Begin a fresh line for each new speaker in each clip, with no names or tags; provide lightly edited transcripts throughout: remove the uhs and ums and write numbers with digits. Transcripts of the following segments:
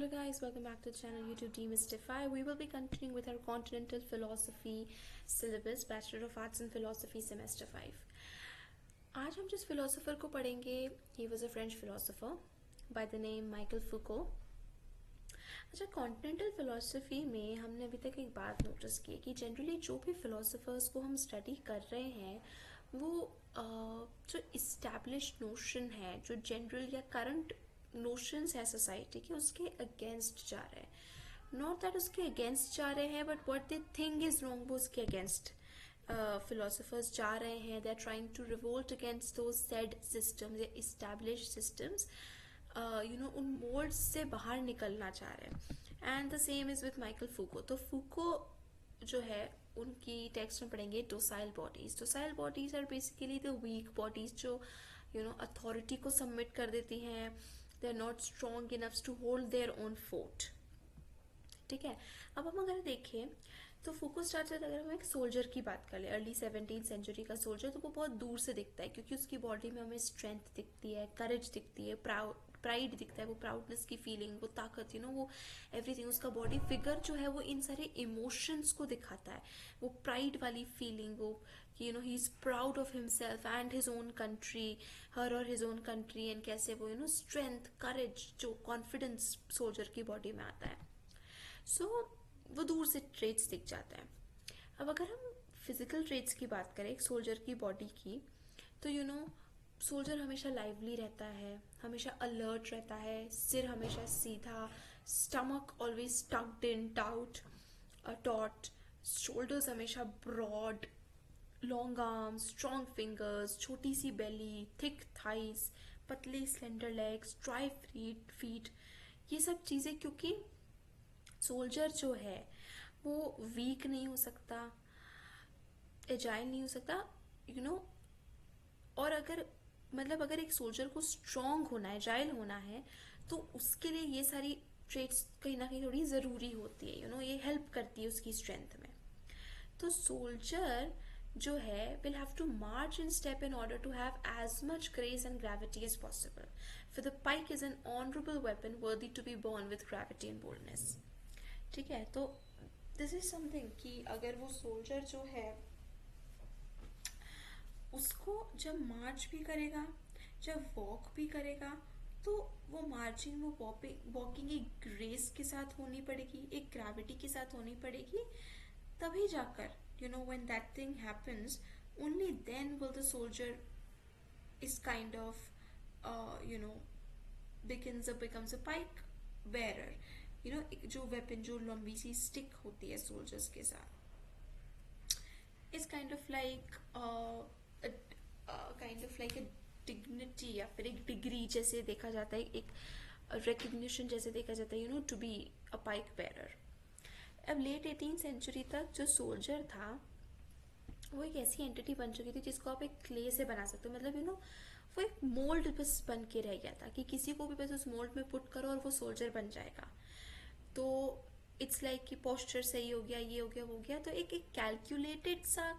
Hello guys, welcome back to the channel YouTube Demystify. We will be continuing with our Continental Philosophy syllabus, Bachelor of Arts in Philosophy Semester 5. आज हम जिस philosopher को पढ़ेंगे, he was a French philosopher by the name Michael Foucault. अच्छा, continental philosophy में हमने अभी तक एक बात नोटिस की कि जनरली जो भी फिलोसफर्स को हम स्टडी कर रहे हैं वो जो इस्टेब्लिश नोशन है, जो जनरल या करंट नोशंस है सोसाइटी के, उसके अगेंस्ट जा रहे हैं. नॉट दैट उसके अगेंस्ट जा रहे हैं, but what they think is wrong वो उसके अगेंस्ट philosophers जा रहे हैं. they are trying to revolt against those said systems या established systems, उन मोल्ड्स से बाहर निकलना चाह रहे हैं. And the same is with Michael Foucault. तो फूको जो है उनकी टेक्स्ट में पढ़ेंगे docile bodies. Docile bodies are basically the weak bodies जो अथॉरिटी को सबमिट कर देती हैं. They are not strong enough to hold their own fort. ठीक है. अब हम अगर देखें तो फूको स्टार्ट से अगर हम एक सोल्जर की बात कर ले, अर्ली 17th सेंचुरी का सोल्जर, तो वो बहुत दूर से दिखता है क्योंकि उसकी बॉडी में हमें स्ट्रेंथ दिखती है, करेज दिखती है, प्राइड दिखता है, वो प्राउडनेस की फीलिंग, वो ताकत, वो एवरीथिंग. उसका बॉडी फिगर जो है वो इन सारे इमोशंस को दिखाता है. वो प्राइड वाली फीलिंग, वो कि he is proud of himself and his own country, her और हिज ओन कंट्री, एंड कैसे वो स्ट्रेंथ, करेज, जो कॉन्फिडेंस सोल्जर की बॉडी में आता है. सो वो दूर से ट्रेट्स दिख जाता है. अब अगर हम फिजिकल ट्रेट्स की बात करें एक सोल्जर की बॉडी की, तो सोल्जर हमेशा लाइवली रहता है, हमेशा अलर्ट रहता है, सिर हमेशा सीधा, stomach always tucked in, taut, shoulders हमेशा broad, long arms, strong fingers, छोटी सी बेली, थिक थाइज, पतले स्लेंडर लेग्स, ड्राई फीट. ये सब चीज़ें, क्योंकि सोल्जर जो है वो वीक नहीं हो सकता, एजाइल नहीं हो सकता, और अगर एक सोल्जर को स्ट्रॉन्ग होना है, एजाइल होना है, तो उसके लिए ये सारी ट्रेट्स कहीं ना कहीं थोड़ी ज़रूरी होती है. ये हेल्प करती है उसकी स्ट्रेंथ में. तो सोल्जर जो है will have to march in step in order to have as much grace and gravity as possible. For the pike is an honorable weapon worthy to be borne with gravity and boldness. ठीक है. तो this is something कि अगर वो soldier जो है उसको जब मार्च भी करेगा, जब वॉक भी करेगा, तो वो मार्चिंग, वो वॉकिंग एक ग्रेस के साथ होनी पड़ेगी, एक ग्रेविटी के साथ होनी पड़ेगी. तभी जाकर when that thing happens, only then will the soldier is kind of becomes a pike bearer. जो वेपन, जो लंबी सी स्टिक होती है सोल्जर्स के साथ, is kind of like a dignity या फिर एक डिग्री जैसे देखा जाता है, एक रिकग्निशन जैसे देखा जाता है, to be a pike bearer. अब लेट 18th सेंचुरी तक जो सोल्जर था वो एक ऐसी एंटिटी बन चुकी थी जिसको आप एक क्ले से बना सकते हो. मतलब वो एक मोल्ड बस बन के रह गया था कि किसी को भी बस उस मोल्ड में पुट करो और वो सोल्जर बन जाएगा. तो इट्स लाइक कि पोस्चर सही हो गया, ये हो गया, वो हो गया, तो एक कैलकुलेटेड सा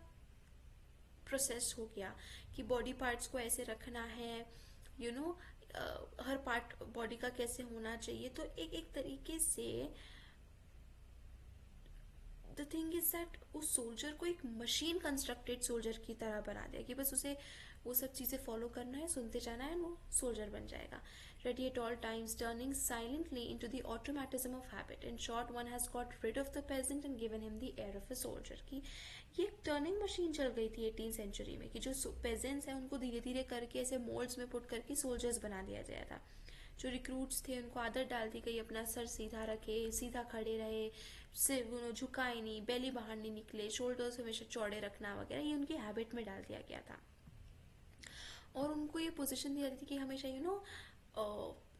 प्रोसेस हो गया कि बॉडी पार्ट्स को ऐसे रखना है, हर पार्ट बॉडी का कैसे होना चाहिए. तो एक तरीके से द थिंग इज दैट उस सोल्जर को एक मशीन कंस्ट्रक्टेड सोल्जर की तरह बना दिया कि बस उसे वो सब चीज़ें फॉलो करना है, सुनते जाना है, वो सोल्जर बन जाएगा. Ready at all times, turning silently into the automatism of habit. In short, one has got rid of the peasant and given him the air of a soldier. की ये एक टर्निंग मशीन चल गई थी 18th century में कि जो pageants हैं उनको धीरे धीरे करके ऐसे मोल्ड्स में पुट करके सोल्जर्स बना दिया गया था. जो रिक्रूट्स थे उनको आदत डाल दी गई अपना सर सीधा रखे, सीधा खड़े रहे, सिर झुकाए नहीं, बेली बाहर नहीं निकले, शोल्डर्स हमेशा चौड़े रखना वगैरह, ये उनकी हैबिट में डाल दिया गया था. और उनको ये पोजीशन दी जाती थी कि हमेशा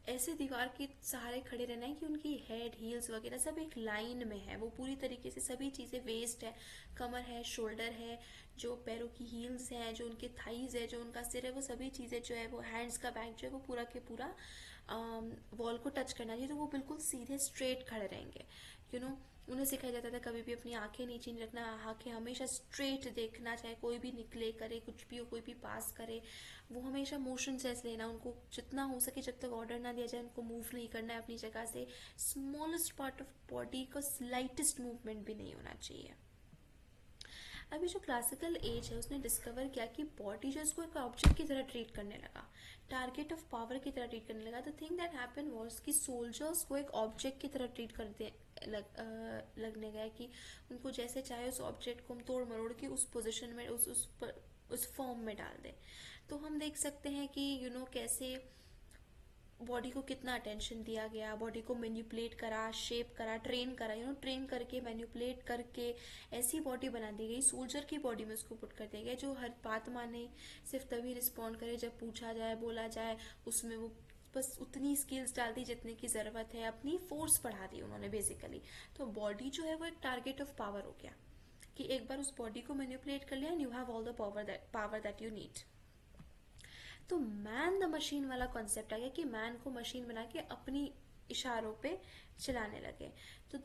ऐसे दीवार के सहारे खड़े रहना है कि उनकी हेड, हील्स वगैरह सब एक लाइन में है, वो पूरी तरीके से सभी चीज़ें, वेस्ट है, कमर है, शोल्डर है, जो पैरों की हील्स हैं, जो उनके थाइज है, जो उनका सिर है, वो सभी चीज़ें जो है, वो हैंड्स का बैक जो है वो पूरा के पूरा वॉल को टच करना चाहिए. तो वो बिल्कुल सीधे स्ट्रेट खड़े रहेंगे. उन्हें सिखाया जाता था कभी भी अपनी आंखें नीचे नहीं रखना, आंखें हमेशा स्ट्रेट देखना, चाहे कोई भी निकले करे, कुछ भी हो, कोई भी पास करे, वो हमेशा मोशन सेंस लेना, उनको जितना हो सके जब तक ऑर्डर ना दिया जाए उनको मूव नहीं करना है अपनी जगह से, स्मॉलेस्ट पार्ट ऑफ बॉडी का स्लाइटेस्ट मूवमेंट भी नहीं होना चाहिए। अभी जो क्लासिकल एज है उसने डिस्कवर किया कि बॉडी जो इसको एक ऑब्जेक्ट की तरह ट्रीट करने लगा, टारगेट ऑफ पावर की तरह ट्रीट करने लगा। The thing that happen was कि सोल्जर्स को एक ऑब्जेक्ट की तरह ट्रीट करते लगने गया कि उनको जैसे चाहे उस ऑब्जेक्ट को हम तोड़ मरोड़ के उस पोजीशन में उस फॉर्म में डाल दें। तो हम देख सकते हैं कि कैसे बॉडी को कितना अटेंशन दिया गया, बॉडी को मैनिपुलेट करा, शेप करा, ट्रेन करा, ट्रेन करके मैनिपुलेट करके ऐसी बॉडी बना दी गई, सोल्जर की बॉडी में उसको पुट कर दिया गया जो हर बात माने, सिर्फ तभी रिस्पॉन्ड करे जब पूछा जाए, बोला जाए, उसमें वो बस उतनी स्किल्स डाल दी जितने की ज़रूरत है, अपनी फोर्स बढ़ा दी उन्होंने बेसिकली। तो बॉडी जो है वो एक टारगेट ऑफ पावर हो गया कि एक बार उस बॉडी को मैनिपुलेट कर लिया and you have all the power that you need. तो मैन द मशीन वाला कॉन्सेप्ट आ गया कि मैन को मशीन बना के अपनी इशारों पे चलाने लगे। तो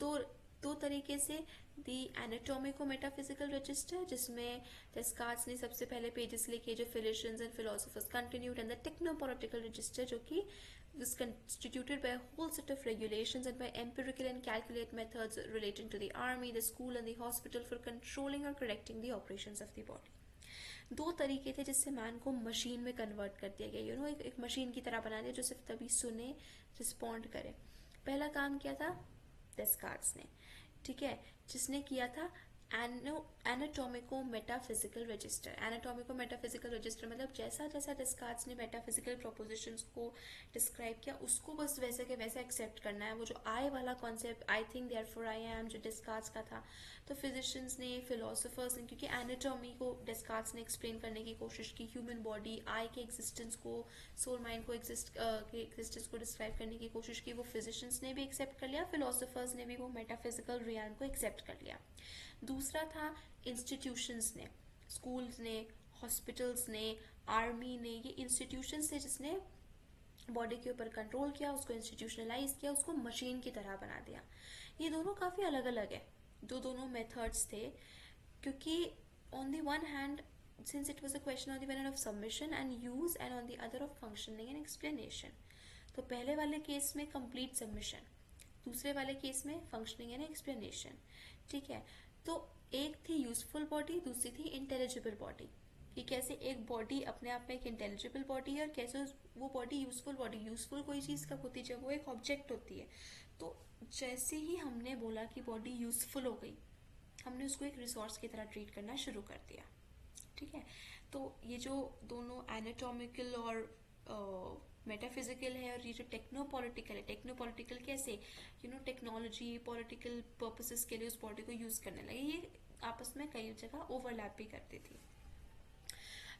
दो तरीके से दी एनाटॉमिको मेटाफिजिकल रजिस्टर, जिसमें डेस्कार्ट्स ने सबसे पहले पेजेस लिखे जो physicians and philosophers continued, and the technopolitical register जो कि was constituted by a whole set of regulations and by empirical and calculate methods relating to the army, the school and the hospital for controlling or correcting the operations of the body. दो तरीके थे जिससे man को machine में convert कर दिया गया, एक मशीन की तरह बना दिया जो सिर्फ तभी सुने, रिस्पॉन्ड करे। पहला काम किया था डेस्कार्ट्स ने, ठीक है, जिसने किया था एनाटॉमिको मेटाफिजिकल रजिस्टर। एनाटॉमिको मेटाफिजिकल रजिस्टर मतलब जैसा जैसा डेस्कार्ट्स ने मेटाफिजिकल प्रोपोजिशंस को डिस्क्राइब किया उसको बस वैसे के वैसा एक्सेप्ट करना है। वो जो आई वाला concept, I think therefore I am, जो डेस्कार्ट्स का था, तो फिजिशियंस ने, फिलोसोफर्स ने, क्योंकि एनाटॉमी को डेस्कार्ट्स ने एक्सप्लेन करने की कोशिश की, ह्यूमन बॉडी, आई के एग्जिस्टेंस को, सोल माइंड को के एग्जिस्टेंस को डिस्क्राइब करने की कोशिश की, वो फिजिशियंस ने भी एक्सेप्ट कर लिया, फिलोसोफर्स ने भी वो मेटाफिजिकल रियल्म को एक्सेप्ट कर लिया। दूसरा था इंस्टीट्यूशंस ने, स्कूल्स ने, हॉस्पिटल्स ने, आर्मी ने, ये इंस्टीट्यूशंस थे जिसने बॉडी के ऊपर कंट्रोल किया, उसको इंस्टीट्यूशनलाइज किया, उसको मशीन की तरह बना दिया। ये दोनों काफ़ी अलग अलग है, दोनों मेथड्स थे, क्योंकि on the one hand since it was a question on the one hand of submission and use and on the other of functioning and explanation, तो पहले वाले केस में कंप्लीट सबमिशन, दूसरे वाले केस में फंक्शनिंग एंड एक्सप्लेनेशन, ठीक है। तो एक थी यूजफुल बॉडी, दूसरी थी इंटेलिजिबल बॉडी, कि कैसे एक बॉडी अपने आप में एक इंटेलिजिबल बॉडी है और कैसे वो बॉडी यूजफुल बॉडी, यूजफुल कोई चीज़ कब होती है, जब वो एक ऑब्जेक्ट होती है। तो जैसे ही हमने बोला कि बॉडी यूजफुल हो गई, हमने उसको एक रिसोर्स की तरह ट्रीट करना शुरू कर दिया, ठीक है। तो ये जो दोनों एनाटॉमिकल और मेटाफिजिकल है, और ये जो टेक्नोपॉलिटिकल है, टेक्नोपॉलिटिकल कैसे टेक्नोलॉजी पॉलिटिकल पर्पसेस के लिए उस बॉडी को यूज करने लगे, ये आपस में कई जगह ओवरलैप भी करती थी।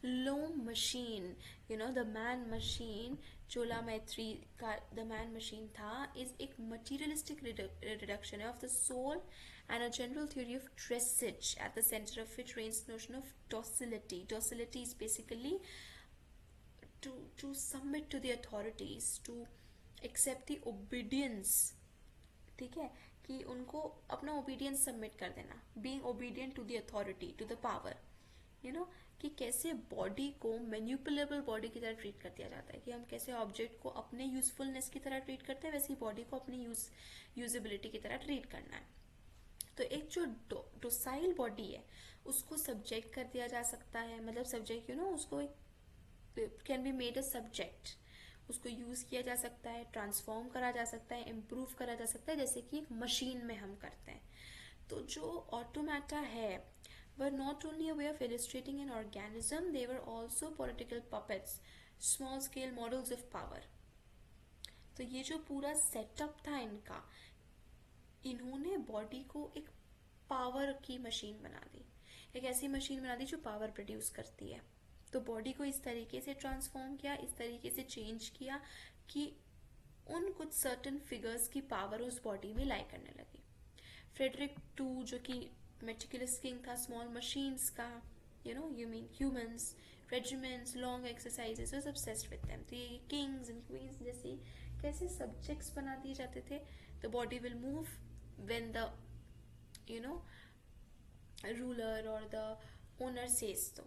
लो मशीन, द मैन मशीन, चोला मैत्री का द मैन मशीन था, इज एक materialistic reduction of the soul and a general theory of dressage, at the center of which reigns the notion of docility. Docility is basically to submit to the authorities, to accept the obedience, ठीक है, कि उनको अपना obedience submit कर देना, being obedient to the authority, to the power, कि कैसे body को मैनिपुलेबल बॉडी की तरह ट्रीट कर दिया जाता है, कि हम कैसे ऑब्जेक्ट को अपने यूजफुलनेस की तरह ट्रीट करते हैं, वैसे ही बॉडी को अपनी यूजेबिलिटी की तरह ट्रीट करना है। तो एक जो डोसाइल बॉडी है उसको सब्जेक्ट कर दिया जा सकता है, मतलब सब्जेक्ट उसको can be made a subject, उसको यूज किया जा सकता है, ट्रांसफॉर्म करा जा सकता है, इम्प्रूव करा जा सकता है, जैसे कि एक मशीन में हम करते हैं। तो जो ऑटोमेटा है were not only a way of illustrating an organism, they were also political puppets, small scale models of power. तो ये जो पूरा सेटअप था इनका, इन्होंने बॉडी को एक पावर की मशीन बना दी, एक ऐसी मशीन बना दी जो पावर प्रोड्यूस करती है। तो बॉडी को इस तरीके से ट्रांसफॉर्म किया, इस तरीके से चेंज किया कि उन कुछ सर्टन फिगर्स की पावर उस बॉडी में लाई करने लगी। फ्रेडरिक टू, जो कि मेटिकुलस किंग था स्मॉल मशीन्स का, you mean humans, regiments, long exercises, was obsessed with them. तो ये किंग्स एंड क्वींस जैसी कैसे सब्जेक्ट्स बना दिए जाते थे, the body will move when the you know ruler और द ओनर सेज। तो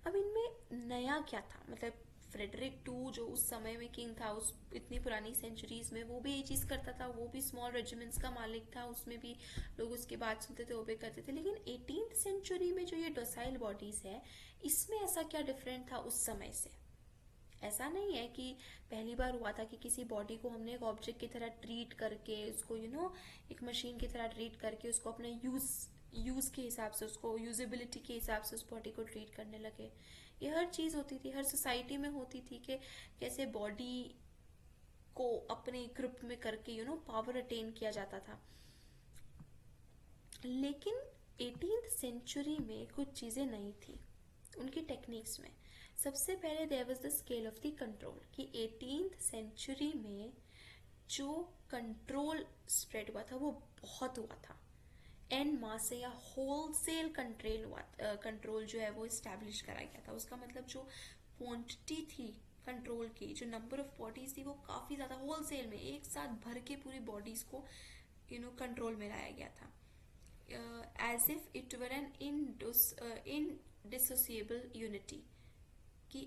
अब इनमें नया क्या था, मतलब फ्रेडरिक टू जो उस समय में किंग था, उस इतनी पुरानी सेंचुरीज में, वो भी ये चीज़ करता था, वो भी स्मॉल रेजिमेंट्स का मालिक था, उसमें भी लोग उसकी बात सुनते थे, ओबे करते थे। लेकिन 18th सेंचुरी में जो ये डोसाइल बॉडीज है, इसमें ऐसा क्या डिफरेंट था उस समय से? ऐसा नहीं है कि पहली बार हुआ था कि किसी बॉडी को हमने एक ऑब्जेक्ट की तरह ट्रीट करके उसको एक मशीन की तरह ट्रीट करके उसको अपने यूज के हिसाब से, उसको यूजेबिलिटी के हिसाब से उस बॉडी को ट्रीट करने लगे। ये हर चीज़ होती थी, हर सोसाइटी में होती थी कि कैसे बॉडी को अपने ग्रुप में करके पावर अटेन किया जाता था। लेकिन 18th सेंचुरी में कुछ चीज़ें नई थी उनकी टेक्निक्स में। सबसे पहले there was the scale of the control, कि 18th सेंचुरी में जो कंट्रोल स्प्रेड हुआ था वो बहुत हुआ था। एन मास या होलसेल कंट्रोल जो है वो इस्टेब्लिश करा गया था। उसका मतलब जो क्वांटिटी थी कंट्रोल की, जो नंबर ऑफ बॉडीज थी, वो काफ़ी ज़्यादा होलसेल में एक साथ भर के पूरी बॉडीज को कंट्रोल में लाया गया था। As if it were an indissociable unity, कि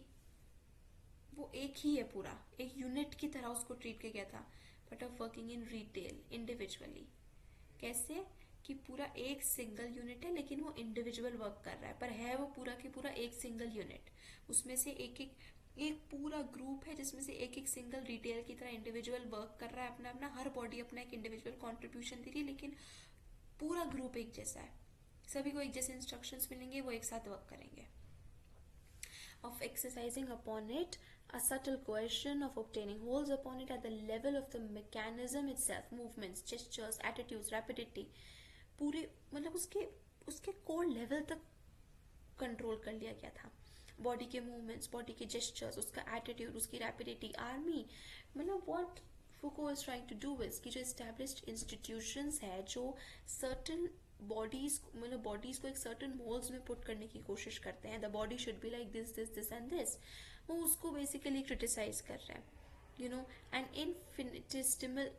वो एक ही है, पूरा एक यूनिट की तरह उसको ट्रीट किया गया था। But of working in detail individually, कैसे कि पूरा एक सिंगल यूनिट है लेकिन वो इंडिविजुअल वर्क कर रहा है, पर है वो पूरा की पूरा एक सिंगल यूनिट। उसमें से एक पूरा ग्रुप है जिसमें से एक सिंगल डिटेल की तरह इंडिविजुअल वर्क कर रहा है अपना अपना। हर बॉडी अपना एक इंडिविजुअल कॉन्ट्रीब्यूशन दे रही है, लेकिन पूरा ग्रुप एक जैसा है, सभी को एक जैसे इंस्ट्रक्शंस मिलेंगे, वो एक साथ वर्क करेंगे। Of exercising upon it a subtle coercion, of obtaining holds upon it at the level of the mechanism itself, movements, gestures, attitudes, rapidity, पूरे मतलब उसके कोर लेवल तक कंट्रोल कर लिया गया था। बॉडी के मूवमेंट्स, बॉडी के जेस्चर्स, उसका एटीट्यूड, उसकी रैपिडिटी। आर्मी मतलब what Foucault is trying to do is कि जो एस्टैब्लिश्ड इंस्टीट्यूशंस है, जो सर्टन बॉडीज मतलब बॉडीज को एक सर्टन मोल्ड्स में पुट करने की कोशिश करते हैं, the body should be like this this this and this, वो उसको बेसिकली क्रिटिसाइज कर रहे हैं। An infinitesimal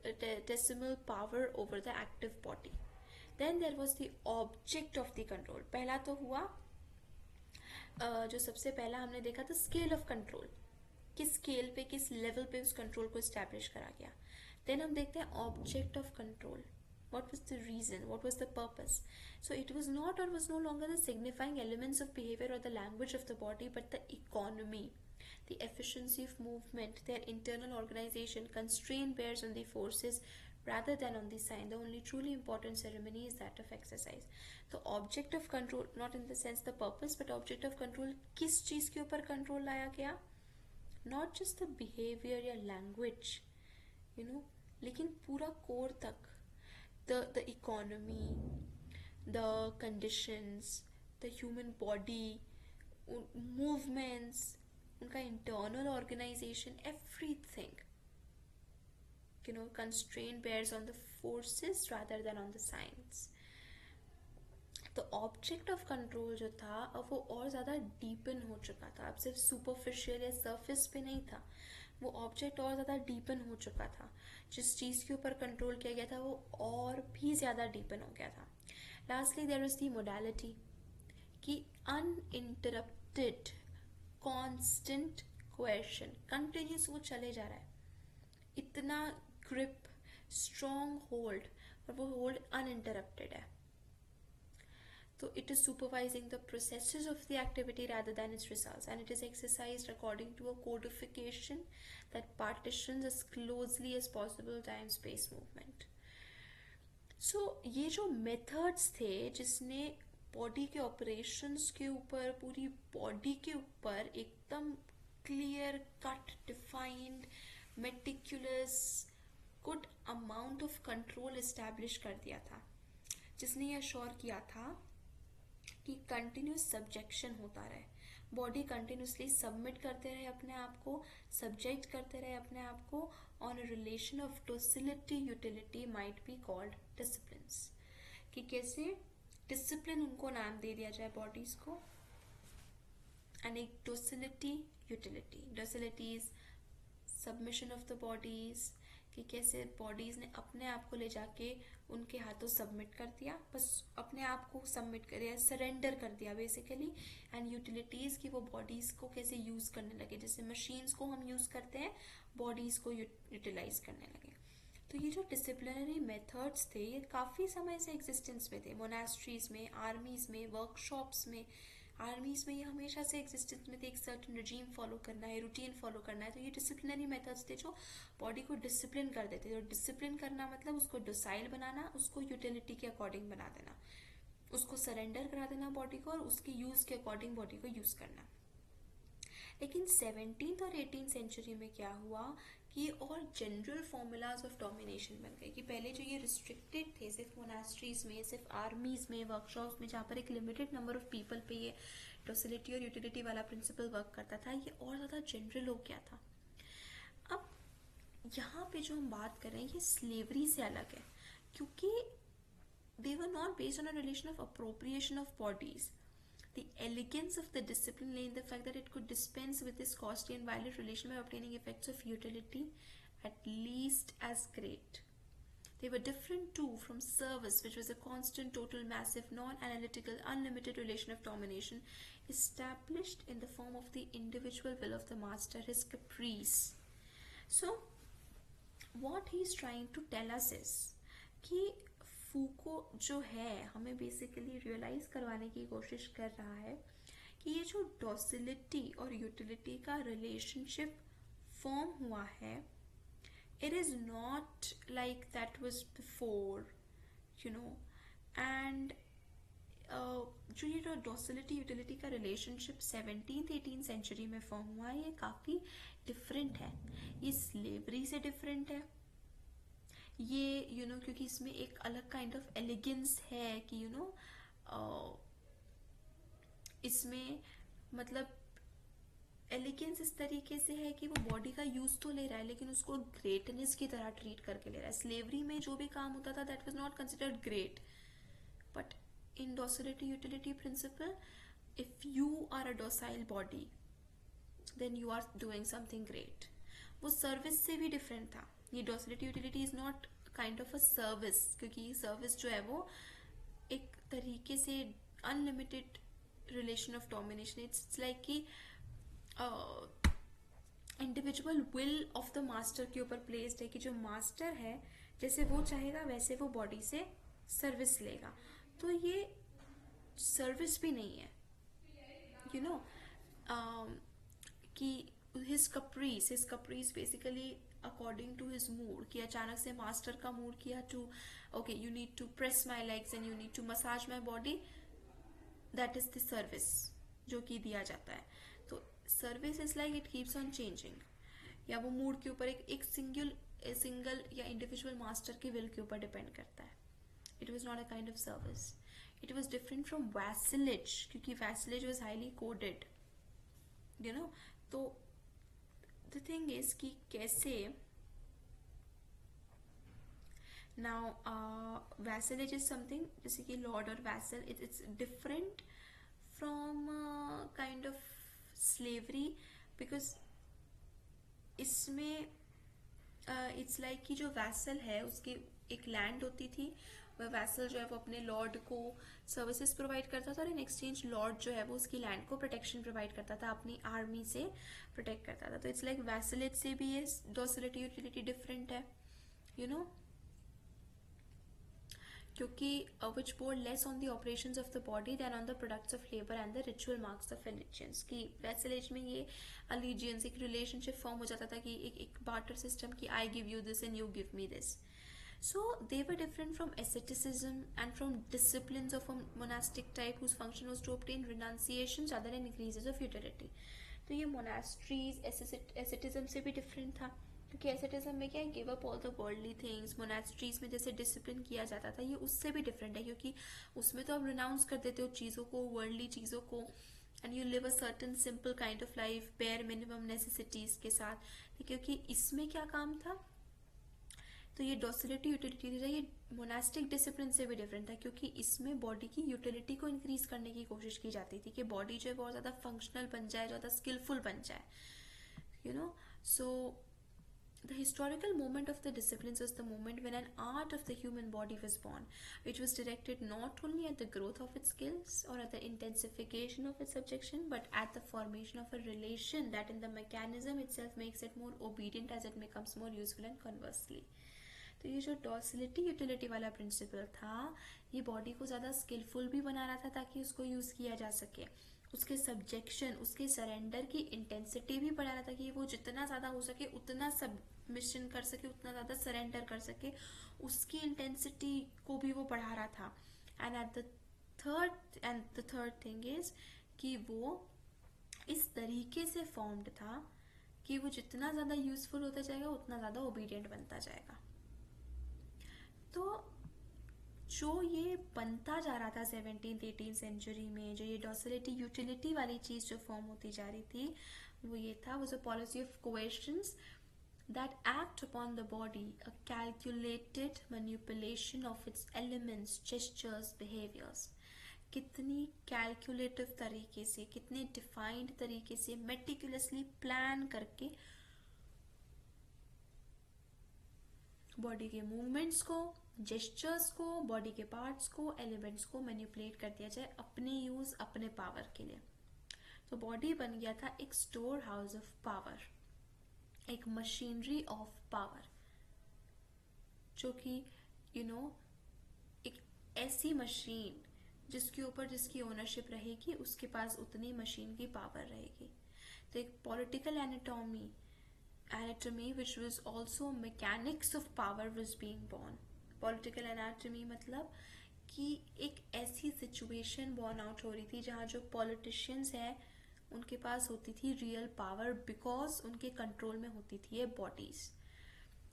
power over the active body. Then there was the object of the control. पहला तो हुआ जो सबसे पहला हमने देखा था स्केल ऑफ कंट्रोल, किस स्केल पे, किस लेवल पे उस कंट्रोल को एस्टैब्लिश करा गया। देन हम देखते हैं object of control, what was the reason, what was the purpose. So it was not or was no longer the signifying elements of behavior or the language of the body, but the economy, the efficiency of movement, their internal organization. Constraint bears on the forces rather than on the sign. The only truly important ceremony is that of exercise. तो object of control, not in the sense the purpose, but object of control, किस चीज के ऊपर control लाया गया? Not just the behavior या language, लेकिन पूरा कोर तक, the economy, the conditions, the human body, movements, उनका internal organization, everything. Constraint bears on the forces rather than on the signs. तो ऑब्जेक्ट ऑफ कंट्रोल जो था अब वो और ज़्यादा डीपन हो चुका था, अब सिर्फ सुपरफिशियल या सरफेस पे नहीं था, वो ऑब्जेक्ट और ज़्यादा डीपन हो चुका था। जिस चीज़ के ऊपर कंट्रोल किया गया था वो और भी ज़्यादा डीपन हो गया था। Lastly there is the modality, कि अनइंटरप्टेड कांस्टेंट कोएर्शन, कंटिन्यूस वो चले जा रहा है, इतना ग्रिप, स्ट्रॉन्ग होल्ड, और वो होल्ड अनइंटरप्टेड है। So it is supervising the processes of the activity rather than its results, and it is exercised according to a codification that partitions as closely as possible time-space movement. So ये जो methods थे जिसने body के operations के ऊपर, पूरी body के ऊपर एकदम clear cut, defined, meticulous, good amount of control establish कर दिया था, जिसने यह श्योर किया था कि कंटिन्यूस सब्जेक्शन होता रहे, बॉडी कंटिन्यूसली सबमिट करते रहे अपने आप को, सब्जेक्ट करते रहे अपने आप को on a relation of docility utility might be called disciplines, कि कैसे डिसिप्लिन उनको नाम दे दिया जाए बॉडीज को, एंड एक docility utility. Docility is submission of the bodies, कि कैसे बॉडीज ने अपने आप को ले जाके उनके हाथों सबमिट कर दिया, बस अपने आप को सबमिट कर दिया, सरेंडर कर दिया बेसिकली। एंड यूटिलिटीज की वो बॉडीज को कैसे यूज करने लगे, जैसे मशीन्स को हम यूज करते हैं, बॉडीज को यूटिलाइज करने लगे। तो ये जो डिसिप्लिनरी मेथड्स थे ये काफ़ी समय से एग्जिस्टेंस में थे, मोनास्ट्रीज में, आर्मीज में, वर्कशॉप्स में। आर्मीज में ये हमेशा से एग्जिस्टेंस में थे, एक सर्टन रिजीम फॉलो करना है, रूटीन फॉलो करना है। तो ये डिसिप्लिनरी मेथड्स थे जो बॉडी को डिसिप्लिन कर देते थे। और डिसिप्लिन करना मतलब उसको डोसाइल बनाना, उसको यूटिलिटी के अकॉर्डिंग बना देना, उसको सरेंडर करा देना बॉडी को, और उसके यूज के अकॉर्डिंग बॉडी को यूज करना। लेकिन 17th और 18th सेंचुरी में क्या हुआ कि और जनरल फॉर्मूलाज ऑफ डोमिनेशन बन गए। कि पहले जो ये रिस्ट्रिक्टेड थे सिर्फ मोनास्ट्रीज में, सिर्फ आर्मीज में, वर्कशॉप्स में, जहाँ पर एक लिमिटेड नंबर ऑफ पीपल पे ये डोसिलिटी और यूटिलिटी वाला प्रिंसिपल वर्क करता था, ये और ज़्यादा जनरल हो गया था। अब यहाँ पे जो हम बात कर रहे हैं ये स्लेवरी से अलग है, क्योंकि they were not based on a relation of appropriation of bodies. The elegance of the discipline lay in the fact that it could dispense with this costly and violent relation by obtaining effects of utility at least as great. They were different too from service, which was a constant, total, massive, non-analytical, unlimited relation of domination established in the form of the individual will of the master, his caprice. So, what he's trying to tell us is कि फूको जो है हमें basically realise करवाने की कोशिश कर रहा है कि ये जो डॉसिलिटी और यूटिलिटी का रिलेशनशिप फॉर्म हुआ है, it is not like that was before, you know. And जो ये जो डॉसिलिटी यूटिलिटी का रिलेशनशिप 17th 18th सेंचुरी में फॉर्म हुआ है, ये काफ़ी डिफरेंट है। ये स्लेवरी से डिफरेंट है। ये क्योंकि इसमें एक अलग काइंड ऑफ एलिगेंस है कि इसमें मतलब एलिगेंस इस तरीके से है कि वो बॉडी का यूज तो ले रहा है लेकिन उसको ग्रेटनेस की तरह ट्रीट करके ले रहा है। स्लेवरी में जो भी काम होता था that was not considered great, but in docility utility principle, if you are a docile body then you are doing something great. वो सर्विस से भी डिफरेंट था। ये docility utility is not kind of a service, क्योंकि service जो है वो एक तरीके से unlimited relation of domination. It's like कि individual will of the master के ऊपर प्लेस्ड है कि जो मास्टर है जैसे वो चाहेगा वैसे वो बॉडी से सर्विस लेगा। तो ये सर्विस भी नहीं है, कि his caprice basically according to his mood, कि अचानक से मास्टर का मूड किया to okay you need to press my legs and you need to massage my body, that is the service जो कि दिया जाता है। तो service is like it keeps on changing, या वो मूड के ऊपर एक सिंगल या इंडिविजुअल मास्टर के विल के ऊपर डिपेंड करता है। It was not a kind of service, it was different from vassalage, क्योंकि वैसिलेज वॉज हाईली कोडेड, तो द थिंग इज कि कैसे नाउ वैसिलेज इज समथिंग जैसे कि लॉर्ड और vessel, it's different from kind of slavery, because इसमें it's like कि जो वैसल है उसकी एक लैंड होती थी, वह वैसल जो है वो अपने लॉर्ड को सर्विसेज प्रोवाइड करता था और इन एक्सचेंज लॉर्ड जो है वो उसकी लैंड को प्रोटेक्शन प्रोवाइड करता था, अपनी आर्मी से प्रोटेक्ट करता था। तो इट्स लाइक वैसलेज से भी ये डॉसिलिटी यूटिलिटी डिफरेंट है, क्योंकि which bore less on the operations of the body than on the products of labor and the ritual marks of allegiance। कि वैसलेज में ये allegiance एक रिलेशनशिप फॉर्म हो जाता था कि एक बार्टर सिस्टम की I give you this and you give me this। So they were different from asceticism and from disciplines of a monastic type whose function was to obtain renunciations rather than increases of utility। तो ये monasteries asceticism से भी different था, क्योंकि asceticism में क्या है, give up all the worldly things. Monasteries में जैसे डिसिप्लिन किया जाता था, ये उससे भी डिफरेंट है, क्योंकि उसमें तो आप रिनाउंस कर देते हो चीज़ों को, वर्ल्डली चीज़ों को, and you live a certain simple kind of life bare minimum necessities के साथ। क्योंकि इसमें क्या काम था, तो ये डॉसिलिटी यूटिलिटी ये मोनास्टिक डिसिप्लिन से भी डिफरेंट था, क्योंकि इसमें बॉडी की यूटिलिटी को इंक्रीज करने की कोशिश की जाती थी कि बॉडी जो है बहुत ज़्यादा फंक्शनल बन जाए, ज़्यादा स्किलफुल बन जाए, सो The historical moment of the disciplines was the moment when an art of the human body was born, which was directed not only at the growth of its skills or at the intensification of its subjection, but at the formation of a relation that in the mechanism itself makes it more obedient as it becomes more useful and conversely. तो ये जो डॉसिलिटी utility वाला principal था, ये body को ज़्यादा skilful भी बना रहा था ताकि उसको यूज़ किया जा सके, उसके सब्जेक्शन, उसके सरेंडर की इंटेंसिटी भी बढ़ा रहा था कि वो जितना ज़्यादा हो सके उतना सबमिशन कर सके, उतना ज़्यादा सरेंडर कर सके, उसकी इंटेंसिटी को भी वो बढ़ा रहा था. And the third thing is कि वो इस तरीके से फॉर्म्ड था कि वो जितना ज़्यादा यूजफुल होता जाएगा उतना ज़्यादा ओबीडियंट बनता जाएगा. तो जो ये बनता जा रहा था 17th-18th सेंचुरी में, जो ये डॉसिलिटी यूटिलिटी वाली चीज़ जो फॉर्म होती जा रही थी, वो ये था, was a policy of coercions that act upon the body, a calculated manipulation of its elements, gestures, behaviors. कितनी कैलकुलेटिव तरीके से, कितने डिफाइंड तरीके से, मेटिकुलसली प्लान करके बॉडी के मूवमेंट्स को, जेस्चर्स को, बॉडी के पार्ट्स को, एलिमेंट्स को मैनिपुलेट कर दिया जाए अपने यूज, अपने पावर के लिए. तो बॉडी बन गया था एक स्टोर हाउस ऑफ पावर, एक मशीनरी ऑफ पावर, जो कि एक ऐसी मशीन जिसके ऊपर जिसकी ओनरशिप रहेगी उसके पास उतनी मशीन की पावर रहेगी. तो एक political anatomy which was also mechanics of power was being born. Political anatomy मतलब कि एक ऐसी सिचुएशन बॉर्न आउट हो रही थी जहाँ जो पॉलिटिशियंस हैं उनके पास होती थी रियल पावर, बिकॉज उनके कंट्रोल में होती थी ये bodies.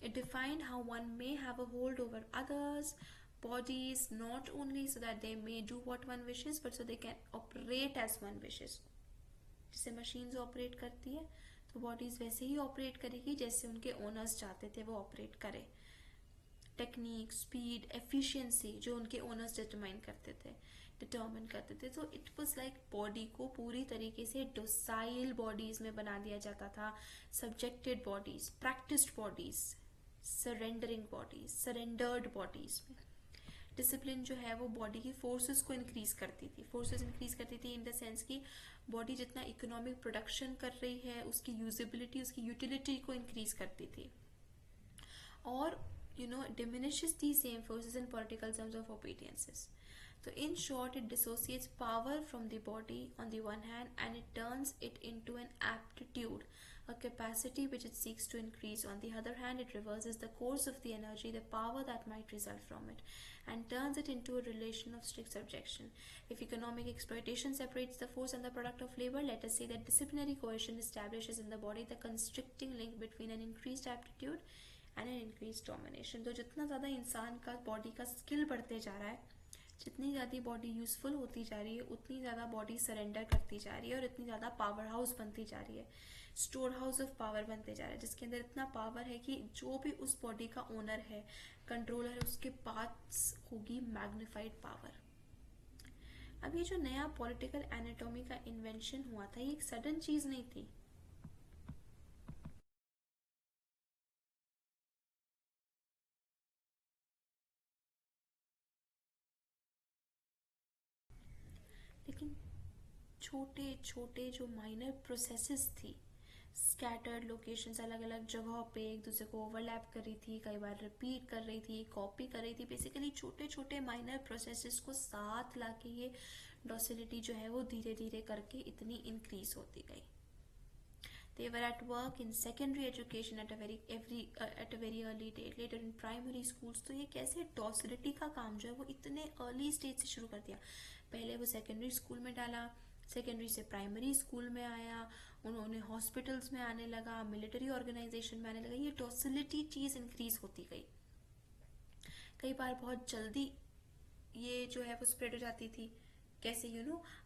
It defined how one may have a hold over others' bodies, not only so that they may do what one wishes, but so they can operate as one wishes. जैसे machines operate करती है तो bodies वैसे ही operate करेगी जैसे उनके owners चाहते थे वो ऑपरेट करे. टेक्निक, स्पीड, एफिशिएंसी जो उनके ओनर्स डिटरमाइन करते थे. तो इट वाज लाइक बॉडी को पूरी तरीके से डोसाइल बॉडीज में बना दिया जाता था, subjected bodies, practised bodies, surrendered bodies में. डिसिप्लिन जो है वो बॉडी की फोर्सेस को इंक्रीज करती थी इन द सेंस कि बॉडी जितना इकोनॉमिक प्रोडक्शन कर रही है उसकी यूजेबिलिटी, उसकी यूटिलिटी को इंक्रीज करती थी. और diminishes these same forces in political terms of obediences. So in short, it dissociates power from the body on the one hand, and it turns it into an aptitude, a capacity which it seeks to increase. On the other hand, it reverses the course of the energy, the power that might result from it, and turns it into a relation of strict subjection. If economic exploitation separates the force and the product of labor, let us say that disciplinary coercion establishes in the body the constricting link between an increased aptitude and an increased domination. तो जितना ज़्यादा इंसान का body का skill बढ़ते जा रहा है, जितनी ज़्यादा बॉडी यूजफुल होती जा रही है, उतनी ज़्यादा बॉडी सरेंडर करती जा रही है और इतनी ज़्यादा पावर हाउस बनती जा रही है, स्टोर हाउस ऑफ पावर बनते जा रहा है, जिसके अंदर इतना पावर है कि जो भी उस बॉडी का ओनर है, कंट्रोलर है, उसके पास होगी मैग्निफाइड पावर. अब ये जो नया पॉलिटिकल एनाटॉमी का इन्वेंशन हुआ था, ये एक सडन चीज़ नहीं थी. लेकिन छोटे छोटे जो माइनर प्रोसेसेस थी, स्कैटर्ड लोकेशंस, अलग अलग जगहों पे एक दूसरे को ओवरलैप कर रही थी, कई बार रिपीट कर रही थी, कॉपी कर रही थी, बेसिकली छोटे छोटे माइनर प्रोसेसेस को साथ लाके ये डॉसिलिटी जो है वो धीरे धीरे करके इतनी इंक्रीज होती गई. They were at work in secondary education at a very early date. Later in primary schools. तो ये कैसे डॉसिलिटी का काम जो है वो इतने अर्ली स्टेज से शुरू कर दिया. पहले वो सेकेंडरी स्कूल में डाला, सेकेंडरी से प्राइमरी स्कूल में आया, उन्होंने हॉस्पिटल्स में आने लगा, मिलिट्री ऑर्गेनाइजेशन में आने लगा. ये डॉसिलिटी चीज़ इंक्रीज होती गई. कई बार बहुत जल्दी ये जो है वो स्प्रेड हो जाती थी. कैसे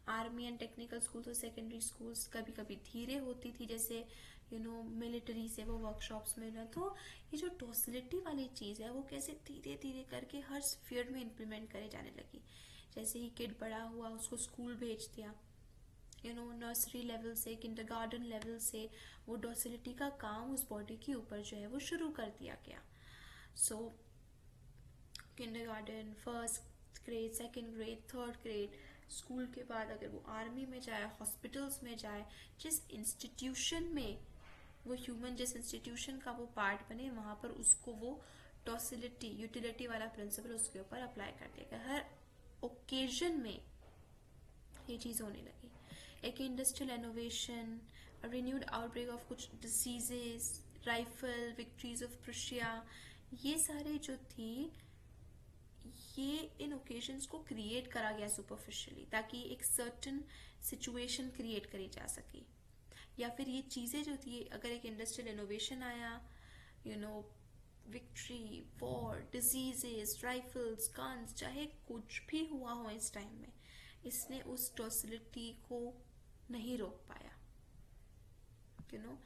आर्मी एंड टेक्निकल स्कूल्स और सेकेंडरी स्कूल्स कभी कभी धीरे होती थी, जैसे मिलिट्री से वो वर्कशॉप्स में ना. तो ये जो डॉसिलिटी वाली चीज़ है वो कैसे धीरे धीरे करके हर स्फीयर में इम्प्लीमेंट करे जाने लगी. जैसे ही किड बड़ा हुआ उसको स्कूल भेज दिया, नर्सरी लेवल से, किंडरगार्टन लेवल से वो डॉसिलिटी का काम उस बॉडी के ऊपर जो है वो शुरू कर दिया गया. So kindergarten, first grade, second grade, third grade, school के बाद अगर वो आर्मी में जाए, हॉस्पिटल्स में जाए, जिस इंस्टीट्यूशन में वो ह्यूमन, जिस इंस्टीट्यूशन का वो पार्ट बने, वहाँ पर उसको वो डॉसिलिटी, यूटिलिटी वाला प्रिंसिपल उसके ऊपर अप्लाई कर देगा. हर ओकेजन में ये चीज़ होने लगी. एक industrial innovation, renewed outbreak of कुछ diseases, rifle, victories of Prussia, ये सारे जो थी, ये इन ओकेजन्स को क्रिएट करा गया सुपरफिशियली, ताकि एक सर्टन सिचुएशन क्रिएट करी जा सके. या फिर ये चीज़ें जो थी, अगर एक इंडस्ट्रियल इनोवेशन आया, victory, war, diseases, rifles, guns, चाहे कुछ भी हुआ हो इस टाइम में, इसने उस डॉसिलिटी को नहीं रोक पाया. यू नो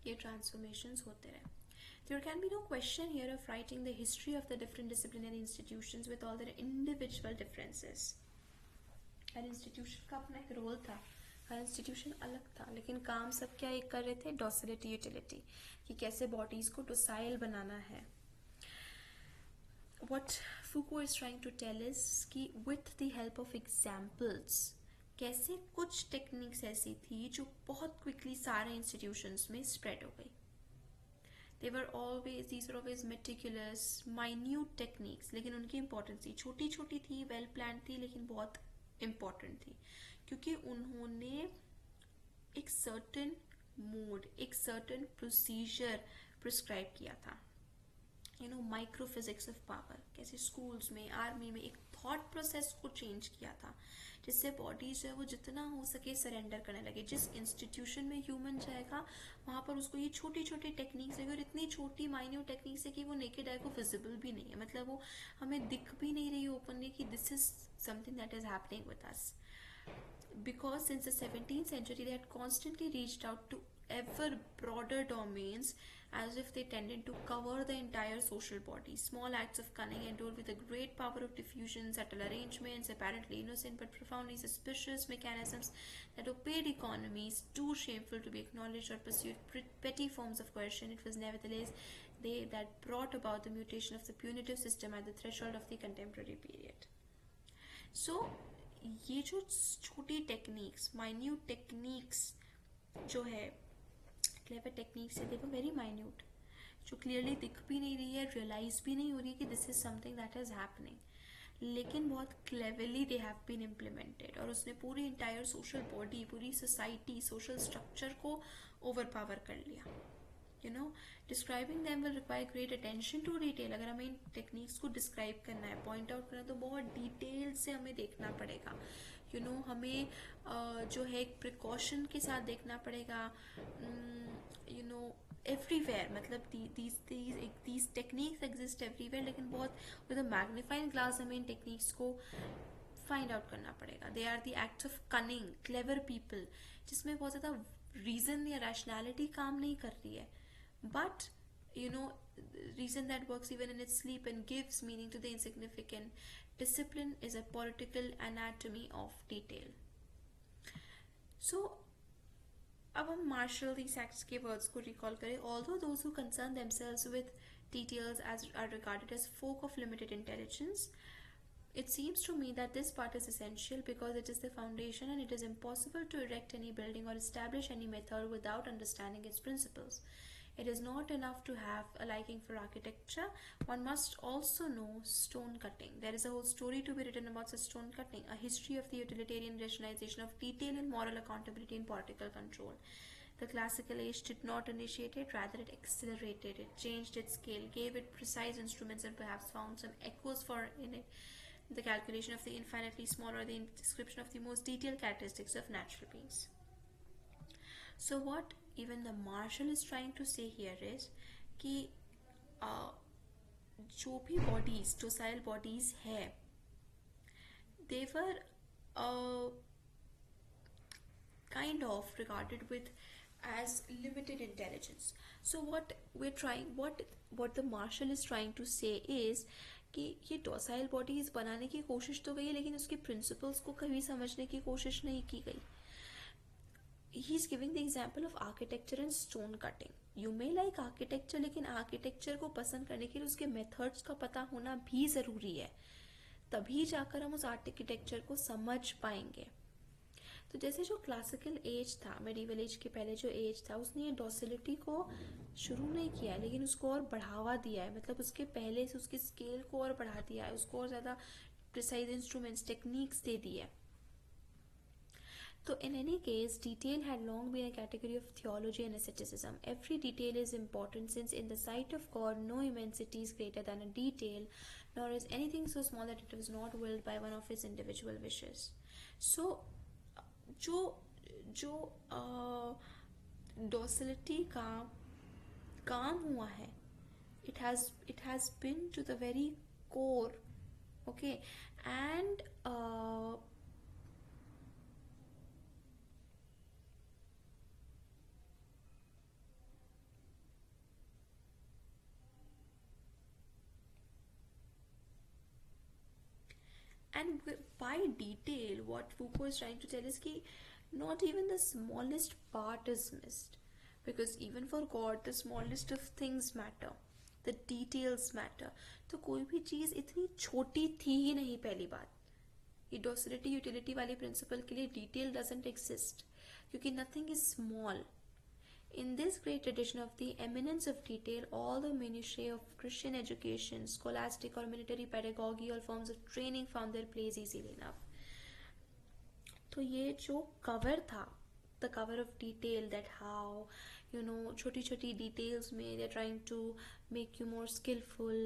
ये ट्रांसफॉर्मेशंस होते रहे. There can be no question here of writing the history of the different disciplinary institutions with all their individual differences. Her institution का अपना एक रोल था, हर इंस्टीट्यूशन अलग था, लेकिन काम सब क्या एक कर रहे थे, डॉसिलिटी, यूटिलिटी, कि कैसे बॉडीज को डोसाइल बनाना है. What Foucault is trying to tell is कि with the help of examples, कैसे कुछ टेक्निक्स ऐसी थी जो बहुत क्विकली सारे इंस्टीट्यूशंस में स्प्रेड हो गई. these were always meticulous, minute techniques, लेकिन उनकी इंपॉर्टेंस थी, छोटी छोटी थी, वेल प्लान थी, लेकिन बहुत इम्पॉर्टेंट थी, क्योंकि उन्होंने एक सर्टन मोड, एक सर्टन प्रोसीजर प्रिस्क्राइब किया था. माइक्रो फिजिक्स ऑफ पावर, कैसे स्कूल्स में, आर्मी में एक थॉट प्रोसेस को चेंज किया था, जिससे बॉडी जो है वो जितना हो सके सरेंडर करने लगे. जिस इंस्टीट्यूशन में ह्यूमन जाएगा, वहाँ पर उसको ये छोटी छोटी टेक्निक्स है, और इतनी छोटी माइन्यूट टेक्निक्स है कि वो नेकेड आई को विजिबल भी नहीं है, मतलब वो हमें दिख भी नहीं रही ओपनली कि this is something that is happening with us. Because since the 17th century, they had constantly reached out to ever broader domains, as if they tended to cover the entire social body. Small acts of cunning endowed with a great power of diffusion, subtle arrangements, apparently innocent but profoundly suspicious mechanisms that obeyed economies too shameful to be acknowledged, or pursued petty forms of coercion. It was nevertheless they that brought about the mutation of the punitive system at the threshold of the contemporary period. So, ये जो छोटी techniques, minute techniques जो है, clever techniques है, देखो very minute, जो clearly दिख भी नहीं रही है, रियलाइज भी नहीं हो रही है कि this is something that is happening, लेकिन बहुत cleverly they have been implemented, और उसने पूरी इंटायर सोशल बॉडी, पूरी सोसाइटी, सोशल स्ट्रक्चर को ओवर पावर कर लिया. Describing them will require great attention to detail. अगर हमें इन टेक्निक्स को डिस्क्राइब करना है, पॉइंट आउट करना है, तो बहुत डिटेल से हमें देखना पड़ेगा. हमें जो है एक प्रिकॉशन के साथ देखना पड़ेगा. एवरीवेयर, मतलब these techniques exist everywhere, लेकिन बहुत विद अ मैग्नीफाइंग ग्लास हमें इन टेक्निक्स को फाइंड आउट करना पड़ेगा. They are the acts of cunning, clever people, जिसमें बहुत ज़्यादा रीजन या रैशनैलिटी काम नहीं कर रही है, but reason that works even in its sleep and gives meaning to the insignificant. Discipline is a political anatomy of detail. So अब हम मार्शल दी सैक्स के वर्ड्स को रिकॉल करें. Although those who concern themselves with details are regarded as folk of limited intelligence, it seems to me that this part is essential because it is the foundation, and it is impossible to erect any building or establish any method without understanding its principles. It is not enough to have a liking for architecture, one must also know stone cutting. There is a whole story to be written about such stone cutting, a history of the utilitarian rationalization of detail in moral accountability and political control. The classical age did not initiate it, rather it accelerated it, changed its scale, gave it precise instruments, and perhaps found some echoes for in it the calculation of the infinitely small or the description of the most detailed characteristics of natural beings. So what even the Marshall is trying to say here is कि जो भी bodies, docile bodies है, they were kind of regarded with as limited intelligence. So what the Marshall is trying to say is कि ये docile bodies बनाने की कोशिश तो गई है, लेकिन उसके प्रिंसिपल्स को कभी समझने की कोशिश नहीं की गई. He is giving the example of architecture and stone cutting. You may like architecture, लेकिन आर्किटेक्चर को पसंद करने के लिए उसके मेथड्स का पता होना भी ज़रूरी है. तभी जाकर हम उस आर्किटेक्चर को समझ पाएंगे. तो जैसे जो क्लासिकल एज था, मेडिवल एज के पहले जो एज था, उसने ये डॉसिलिटी को शुरू नहीं किया है, लेकिन उसको और बढ़ावा दिया है. मतलब उसके पहले से उसकी स्केल को और बढ़ा दिया है, उसको और ज़्यादा प्रिसाइज इंस्ट्रूमेंट्स, टेक्निक्स दे दी है. So in any case, detail had long been a category of theology and asceticism. Every detail is important, since in the sight of God no immensity is greater than a detail, nor is anything so small that it was not willed by one of his individual wishes. So जो जो डॉसिलिटी का काम हुआ है, it has been to the very core, okay, and by detail, what Foucault is trying to tell is कि not even the smallest part is missed, because even for God the smallest of things matter, the details matter. तो कोई भी चीज़ इतनी छोटी थी ही नहीं. पहली बात, ये डॉसिलिटी यूटिलिटी वाले प्रिंसिपल के लिए डिटेल डजंट एग्जिस्ट, क्योंकि nothing is small. In this great tradition of the eminence of detail, all the minutiae of Christian education, scholastic or military pedagogy, all forms of training found their place easily enough. तो ये जो cover था, the cover of detail, that how, छोटी छोटी details में they're trying to make you more skillful,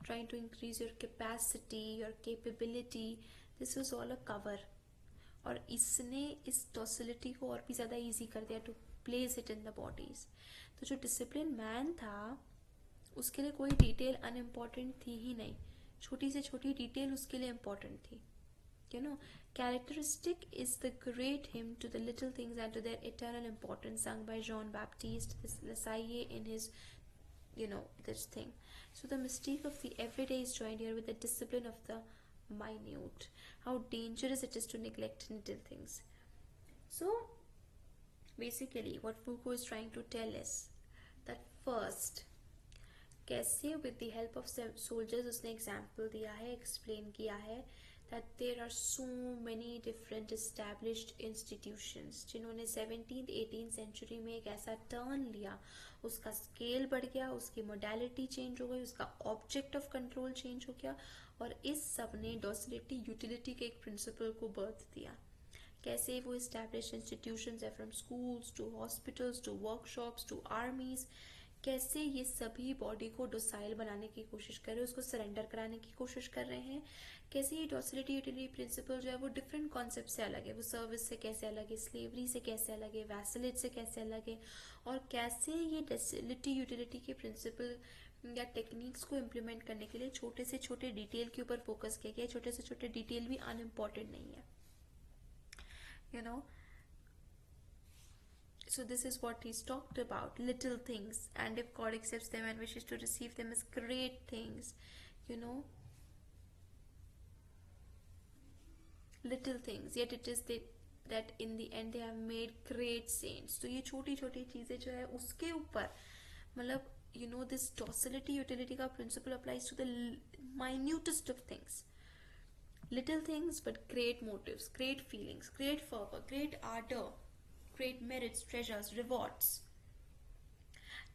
trying to increase your capacity, your capability. This was all a cover. और इसने इस डॉसिलिटी को और भी ज़्यादा ईजी कर दिया to place it in the bodies. तो जो डिसिप्लिन मैन था, उसके लिए कोई डिटेल अनइम्पॉर्टेंट थी ही नहीं. छोटी से छोटी डिटेल उसके लिए इम्पॉर्टेंट थी. Characteristic is the great hymn to the little things and to their eternal importance, sung by Jean Baptiste Lassalle in his this thing. So the mystique of the everyday is joined here with the discipline of the minute. How dangerous it is to neglect little things. So basically what Foucault is trying to tell is that first, कैसे with the help of soldiers उसने example दिया है, explain किया है that there are so many different established institutions जिन्होंने 17th 18th century में एक ऐसा टर्न लिया, उसका स्केल बढ़ गया, उसकी मोडालिटी चेंज हो गई, उसका ऑब्जेक्ट ऑफ कंट्रोल चेंज हो गया, और इस सब ने डॉसिलिटी यूटिलिटी के एक प्रिंसिपल को बर्थ दिया. कैसे वो एस्टैब्लिश इंस्टीट्यूशंस है, from schools to hospitals to workshops to armies, कैसे ये सभी बॉडी को डोसाइल बनाने की कोशिश कर रहे हैं, उसको सरेंडर कराने की कोशिश कर रहे हैं. कैसे ये डॉसिलिटी यूटिलिटी प्रिंसिपल जो है वो डिफरेंट कॉन्सेप्ट से अलग है, वो सर्विस से कैसे अलग है, स्लेवरी से कैसे अलग है, वैसलेज से कैसे अलग है, और कैसे ये डॉसिलिटी यूटिलिटी के प्रिंसिपल या टेक्निक्स को इम्प्लीमेंट करने के लिए छोटे से छोटे डिटेल के ऊपर फोकस किया गया. छोटे से छोटे डिटेल भी अनइम्पॉर्टेंट नहीं है. So this is what he's talked about, little things, and if God accepts them and wishes to receive them as great things, little things, yet it is that in the end they have made great saints. तो ये छोटी छोटी चीज़ें जो है उसके ऊपर, मतलब this docility utility का principle applies to the minutest of things. Little things but great motives, great feelings, great fervor, great ardor, great merits, treasures, rewards.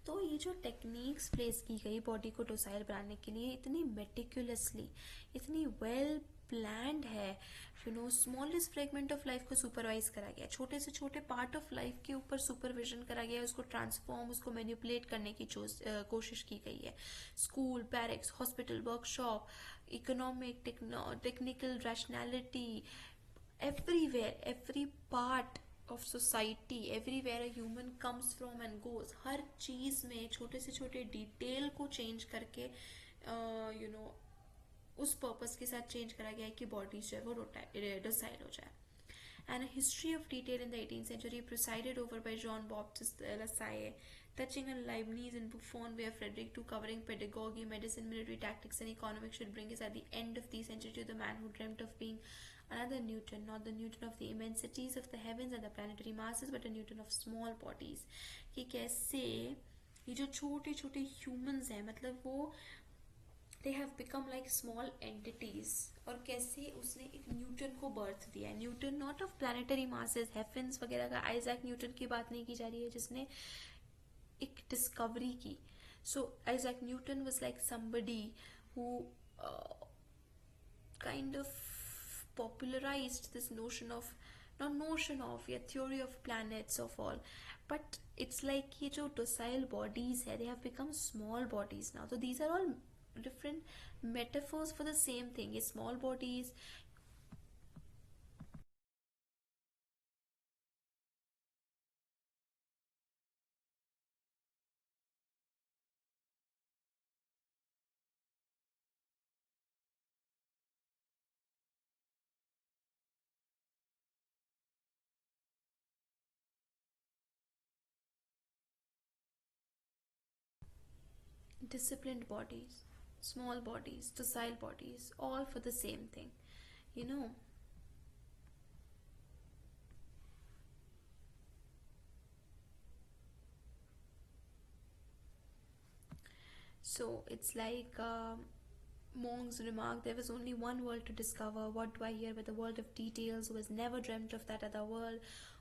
तो ये जो टेक्निक्स प्लेस की गई बॉडी को डोसाइल बनाने के लिए, इतनी मेटिकुलसली, इतनी वेल प्लान्ड है. स्मॉलेस्ट फ्रेगमेंट ऑफ लाइफ को सुपरवाइज करा गया, छोटे से छोटे पार्ट ऑफ लाइफ के ऊपर सुपरविजन करा गया, उसको ट्रांसफॉर्म, उसको मैनिपुलेट करने की कोशिश की गई है. School, barracks, hospital, workshop, economic, technical rationality, everywhere, every part of society, everywhere a human comes from and goes, हर चीज़ में छोटे से छोटे डिटेल को चेंज करके यू नो उस पर्पस के साथ चेंज करा गया है कि बॉडी जो है वो डोसाइल हो जाए. And a history of detail in the 18th century presided over by Jean Baptiste Lassalle, touching on Leibniz and Buffon, where Frederick II, covering pedagogy, medicine, military tactics, and economics, should bring us at the end of the century to the man who dreamt of being another Newton, not the Newton of the immensities of the heavens and the planetary masses, but a Newton of small bodies. कि कैसे ये जो छोटे छोटे humans हैं, मतलब वो they have become like small entities, और कैसे उसने एक न्यूटन को बर्थ दिया है. Newton not of planetary masses, हेफिन्स वगैरह का, आइजैक न्यूटन की बात नहीं की जा रही है जिसने एक डिस्कवरी की. So Isaac Newton was like somebody who kind of popularized this notion of, not notion of, yeah, theory of planets of all, but it's like ये जो docile bodies है, they have become small bodies now. So these are all different metaphors for the same thing. ये small bodies, disciplined bodies, small bodies, docile bodies, all for the same thing, you know. So it's like Monks remarked, there was only one world to discover. What do I hear but the world of details, who has never dreamt of that other world?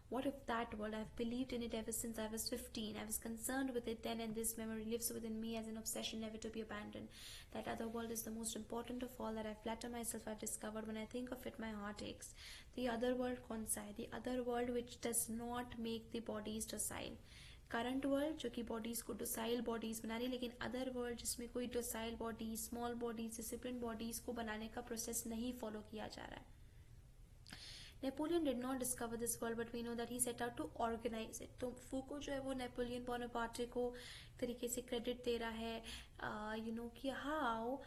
What if that world? I've believed in it ever since I was 15. I was concerned with it then, and this memory lives within me as an obsession never to be abandoned. That other world is the most important of all that I flatter myself I've discovered. When I think of it, my heart aches. The other world, kaun sa hai? The other world which does not make the bodies docile. Current world जो कि bodies को docile bodies बना रही, लेकिन other world जिसमें कोई docile bodies, small bodies, discipline bodies को बनाने का प्रोसेस नहीं फॉलो किया जा रहा है. Napoleon did not discover this world but we know that he set out to organise it. तो फूको जो है वो नेपोलियन बोनापार्टे को तरीके से क्रेडिट दे रहा है, यू नो, कि हाउ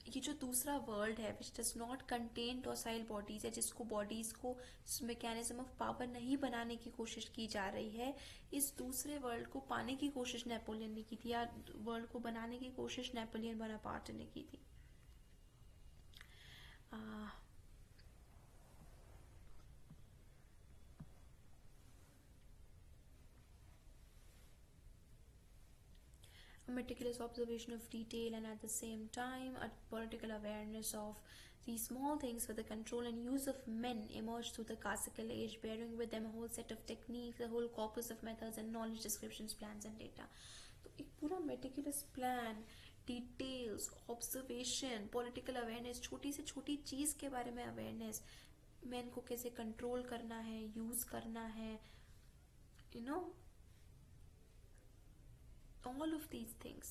ये जो दूसरा वर्ल्ड है which does not contain docile bodies है, जिसको बॉडीज को मैकेनिज्म ऑफ पावर नहीं बनाने की कोशिश की जा रही है, इस दूसरे वर्ल्ड को पाने की कोशिश नेपोलियन ने की थी, या वर्ल्ड को बनाने की कोशिश नेपोलियन बोनापार्ट ने की थी. A meticulous observation of detail and at the same time a political awareness of these small things for the control and use of men emerged through the classical age, bearing with them a whole set of techniques, a whole corpus of methods and knowledge, descriptions, plans and data. तो एक पूरा meticulous plan, details, observation, political awareness, छोटी से छोटी चीज़ के बारे में awareness, man को कैसे कंट्रोल करना है, यूज़ करना है, you know, all of these things.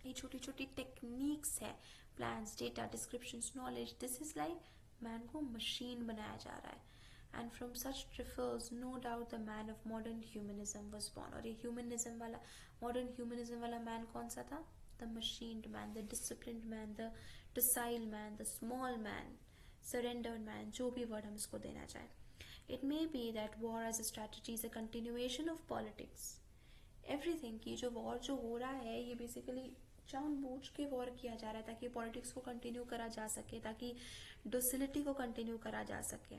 ये छोटी छोटी टेक्निक्स है, plans, data, descriptions, knowledge. This is like man को मशीन बनाया जा रहा है. And from such trifles no doubt the man of modern humanism was born. और ये ह्यूमनिज्म वाला, मॉडर्न ह्यूमनिज्म वाला मैन कौन सा था? The machined man, the disciplined man, the docile man, the small man, surrendered man, जो भी word हम इसको देना चाहें. It may be that war as a strategy is a continuation of politics. Everything की जो वॉर जो हो रहा है, ये बेसिकली जानबूझ के वॉर किया जा रहा है ताकि पॉलिटिक्स को कंटिन्यू करा जा सके, ताकि डोसिलिटी को कंटिन्यू करा जा सके,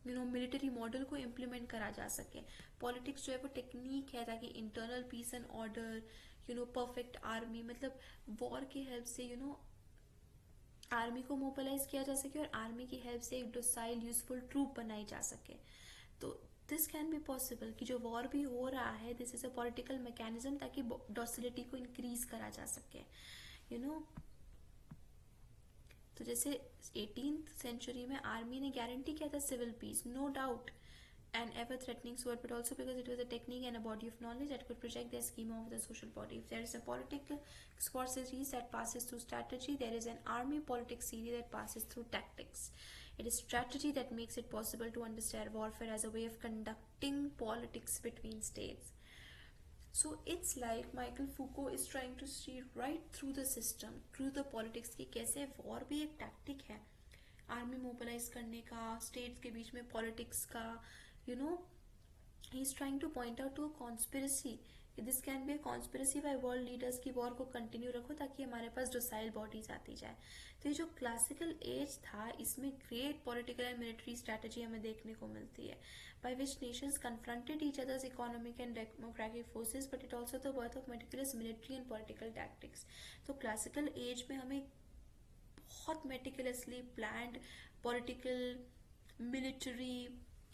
यू नो, मिलिट्री मॉडल को इम्प्लीमेंट करा जा सके. पॉलिटिक्स जो है वो टेक्निक है ताकि internal peace and order, you know, perfect army, मतलब वॉर की हेल्प से, यू नो, आर्मी को मोबिलाइज किया जा सके और आर्मी की हेल्प से एक डोसाइल यूजफुल ट्रूप बनाई जा सके. तो दिस कैन बी पॉसिबल कि जो वॉर भी हो रहा है, this is a political mechanism ताकि डॉसिलिटी को इंक्रीज करा जा सके, यू नो. तो जैसे 18th सेंचुरी में आर्मी ने गारंटी किया था civil peace, no doubt, an ever threatening sword, but also because it was a technique and a body of knowledge that could project their schema over the social body. If there is a political sport series that passes through strategy, there is an army politics series that passes through tactics. It is strategy that makes it possible to understand warfare as a way of conducting politics between states. So it's like Michael Foucault is trying to see right through the system, through the politics, कि कैसे war भी एक tactic है army mobilise करने का, states के बीच में politics का, you know he is trying to point out to a conspiracy. This can be a conspiracy by world leaders की वॉर को कंटिन्यू रखो ताकि हमारे पास डोसाइल बॉडीज आती जाए. तो ये जो क्लासिकल एज था इसमें great political and military strategy हमें देखने को मिलती है, by which nations confronted each other's economic and democratic forces, but it also the birth of meticulous military and political tactics. तो क्लासिकल एज में हमें बहुत meticulously planned political military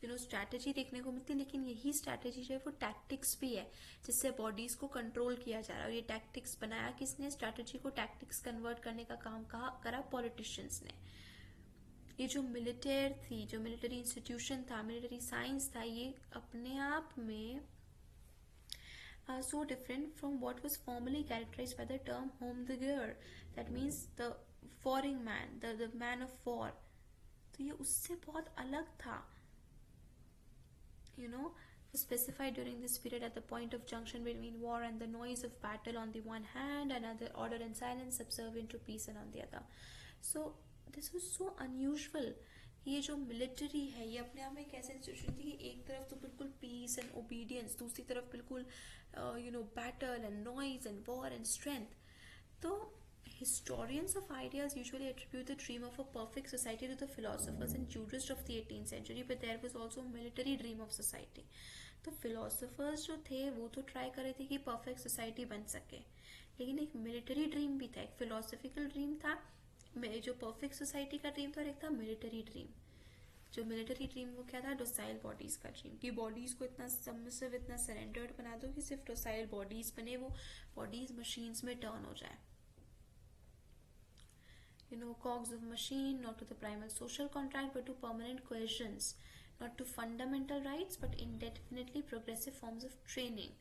strategy देखने को मिलती है, लेकिन यही स्ट्रैटेजी जो है वो टैक्टिक्स भी है जिससे बॉडीज को कंट्रोल किया जा रहा है. और ये टैक्टिक्स बनाया किसने, स्ट्रैटेजी को टैक्टिक्स कन्वर्ट करने का काम करा पॉलिटिशियंस ने. ये जो मिलिटेयर थी, जो मिलिट्री इंस्टीट्यूशन था, मिलिट्री साइंस था, ये अपने आप में so different from what was formerly characterized by the term homme de guerre, that means the warring man, the man of war. तो ये उससे बहुत अलग था, specified during this period at the point of junction between war and the noise of battle on the one hand, and other order and silence subservient to peace and on the other. So this was so unusual. ये जो military है ये अपने आप में एक ऐसा institution थी कि एक तरफ तो बिल्कुल पीस एंड ओबीडियंस, दूसरी तरफ बिल्कुल battle and noise and war and strength. तो historians of ideas usually attribute the dream of a perfect society to the philosophers and jurists of the 18th century, but there was also a military dream of society. तो philosophers जो थे वो तो try कर रहे थे कि perfect society बन सके, लेकिन एक मिलिट्री ड्रीम भी था, एक फिलोसफिकल ड्रीम था. जो परफेक्ट सोसाइटी का ड्रीम था और एक था मिलिट्री ड्रीम. जो मिलिट्री ड्रीम वो क्या था, डोसाइल बॉडीज का ड्रीम, कि बॉडीज को इतना सबमिसिव, इतना सरेंडर्ड बना दो कि सिर्फ डोसाइल बॉडीज बने, वो बॉडीज मशीन्स में टर्न हो जाए. Cogs of machine, not to the primal social contract, but to permanent cohesions, not to fundamental rights, but indefinitely progressive forms of training,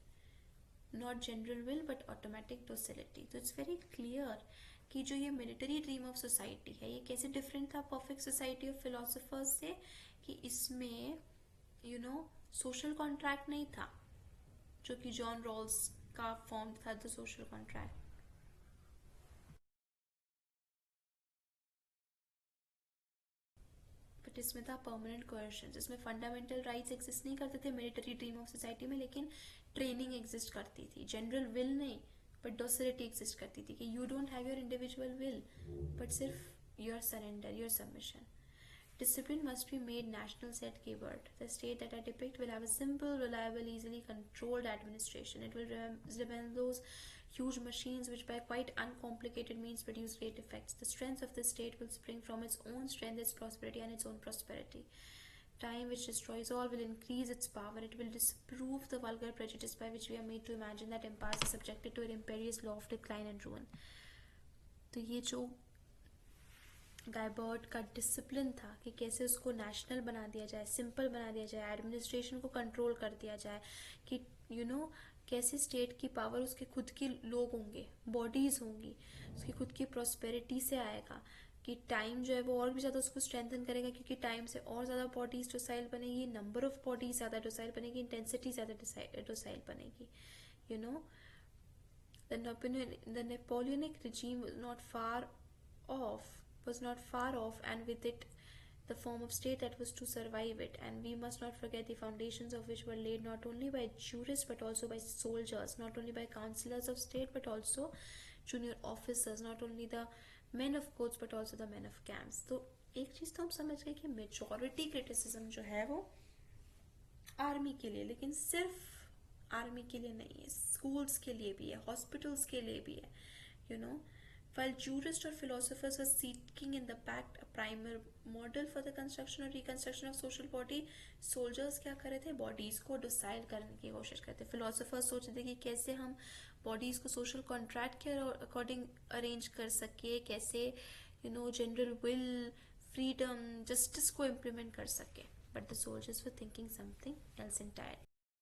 not general will, but automatic docility. तो it's very clear कि जो ये military dream of society है ये कैसे different था perfect society of philosophers से, कि इसमें सोशल कॉन्ट्रैक्ट नहीं था, जो कि जॉन रॉल्स का फॉर्म था द सोशल कॉन्ट्रैक्ट. बट इसमें था परमानेंट कोएर्शन, जिसमें फंडामेंटल राइट्स एग्जिस्ट नहीं करते थे मिलिट्री ड्रीम ऑफ सोसाइटी में, लेकिन ट्रेनिंग एग्जिस्ट करती थी. जनरल विल नहीं, बट डॉसिलिटी एग्जिस्ट करती थी कि you don't have your individual will, but सिर्फ your surrender, your submission. Discipline must be made national, said Gebert. The state that I depict will have a simple, reliable, easily controlled administration. It will resemble those huge machines which by quite uncomplicated means produce great effects. The strength of the state will spring from its own strength, its prosperity, and its own prosperity. Time which destroys all will increase its power. It will disprove the vulgar prejudice by which we are made to imagine that empires are subjected to an imperious law of decline and ruin. तो ये जो गाइबर्ट का discipline था कि कैसे उसको national बना दिया जाए, सिंपल बना दिया जाए, एडमिनिस्ट्रेशन को कंट्रोल कर दिया जाए, कि कैसे स्टेट की पावर उसके खुद के लोग होंगे, बॉडीज होंगी, उसकी खुद की प्रॉस्पेरिटी से आएगा, कि टाइम जो है वो और भी ज़्यादा उसको स्ट्रेंथन करेगा, क्योंकि टाइम से और ज़्यादा बॉडीज डोसाइल बनेगी, नंबर ऑफ बॉडीज ज़्यादा डोसाइल बनेगी, इंटेंसिटी ज़्यादा डोसाइल बनेगी. The Napoleonic regime was not far off, and with it the form of state that was to survive it, and we must not forget the foundations of which were laid not only by jurists but also by soldiers, not only by councillors of state but also junior officers, not only the men of courts but also the men of camps. तो एक चीज़ तो हम समझ गए कि majority criticism जो है वो आर्मी के लिए, लेकिन सिर्फ आर्मी के लिए नहीं है, स्कूल्स के लिए भी है, हॉस्पिटल्स के लिए भी है. While jurists or philosophers were seeking in the pact a primer model for the construction or reconstruction of social body, soldiers क्या कर रहे थे, बॉडीज को डोसाइल करने की कोशिश करते. फिलोसोफर्स सोच रहे थे कि कैसे हम बॉडीज को सोशल कॉन्ट्रैक्ट के अकॉर्डिंग अरेंज कर सके, कैसे जनरल विल, फ्रीडम, जस्टिस को इम्प्लीमेंट कर सके. But the soldiers were thinking something else entirely.